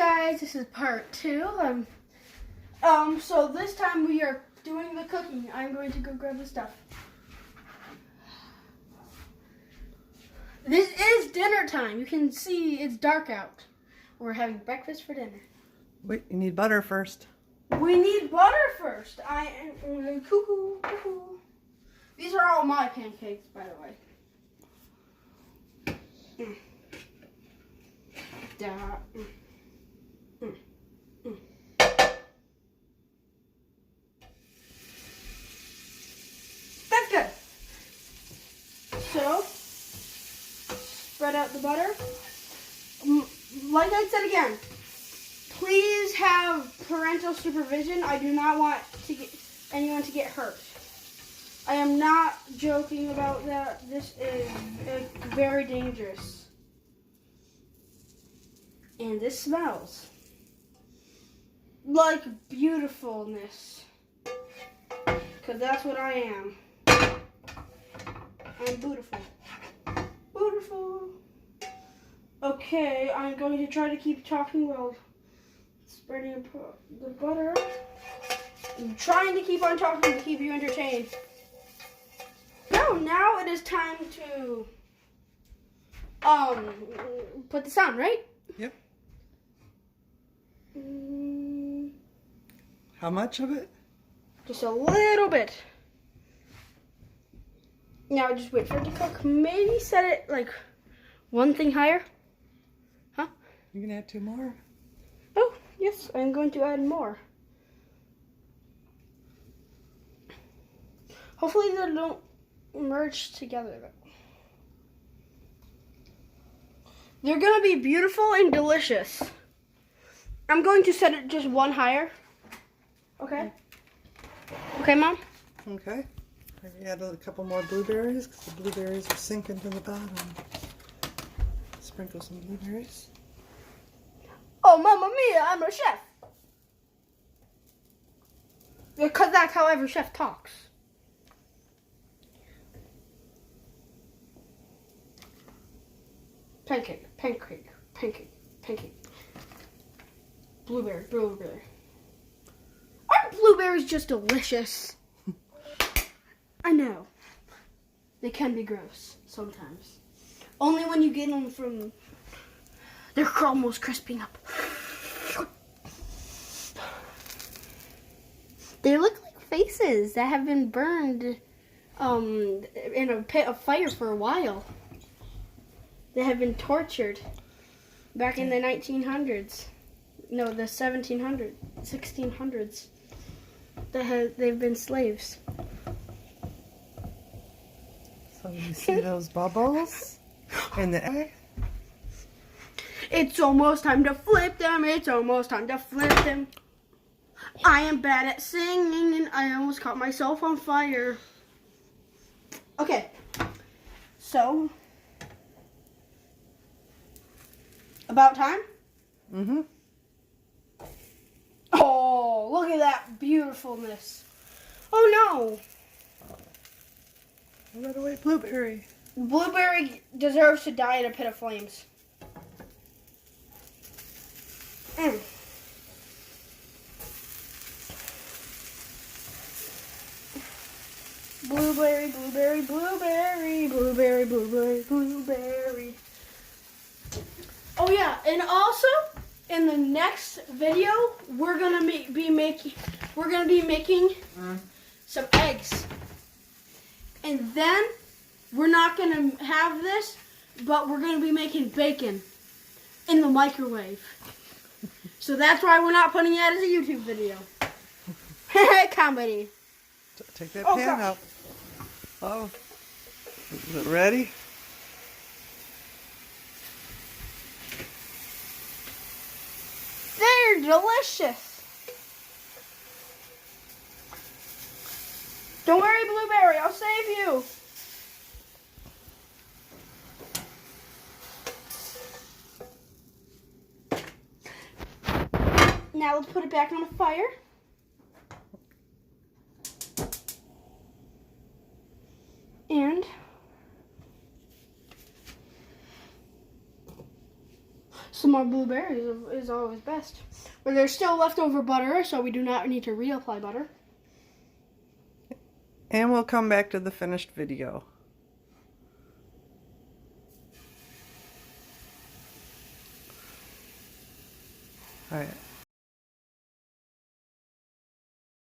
guys, this is part 2. So this time we are doing the cooking. I'm going to go grab the stuff. This is dinner time. You can see it's dark out. We're having breakfast for dinner. Wait, you need butter first. We need butter first. Cuckoo. These are all my pancakes, by the way. That's good. So, spread out the butter. Like I said again, please have parental supervision. I do not want anyone to get hurt. I am not joking about that. This is very dangerous. And this smells like beautifulness. Because that's what I am. I'm beautiful. Beautiful. Okay, I'm going to try to keep talking while spreading the butter. I'm trying to keep on talking to keep you entertained. Now it is time to put this on, right? Yep. How much of it? Just a little bit. Now just wait for it to cook. Maybe set it like one thing higher. Huh? You can add 2 more. Oh, yes, I'm going to add more. Hopefully they don't merge together. They're going to be beautiful and delicious. I'm going to set it just one higher. Okay? Okay, Mom? Okay. Maybe add a couple more blueberries because the blueberries are sinking to the bottom. Sprinkle some blueberries. Oh, Mamma Mia, I'm a chef. Because that's how every chef talks. Pancake. Blueberry. Aren't blueberries just delicious? I know. They can be gross sometimes. Only when you get them from... They're almost crisping up. They look like faces that have been burned in a pit of fire for a while. They have been tortured back in the 1900s. No, the 1700s, 1600s. They've been slaves. So you see those bubbles in the egg? It's almost time to flip them. It's almost time to flip them. I am bad at singing and I almost caught myself on fire. Okay. So, about time? Mm-hmm. Oh, look at that beautifulness. Oh no. What about a white blueberry? Blueberry deserves to die in a pit of flames. Blueberry. Oh yeah, and also in the next video we're gonna be making some eggs, and then we're not gonna have this, but we're gonna be making bacon in the microwave. So that's why we're not putting that as a YouTube video. Comedy. Take that pan out. Oh, is it ready? They're delicious. Don't worry, Blueberry, I'll save you. Now let's put it back on the fire. some more blueberries is always best. But there's still leftover butter, so we do not need to reapply butter. And we'll come back to the finished video. All right.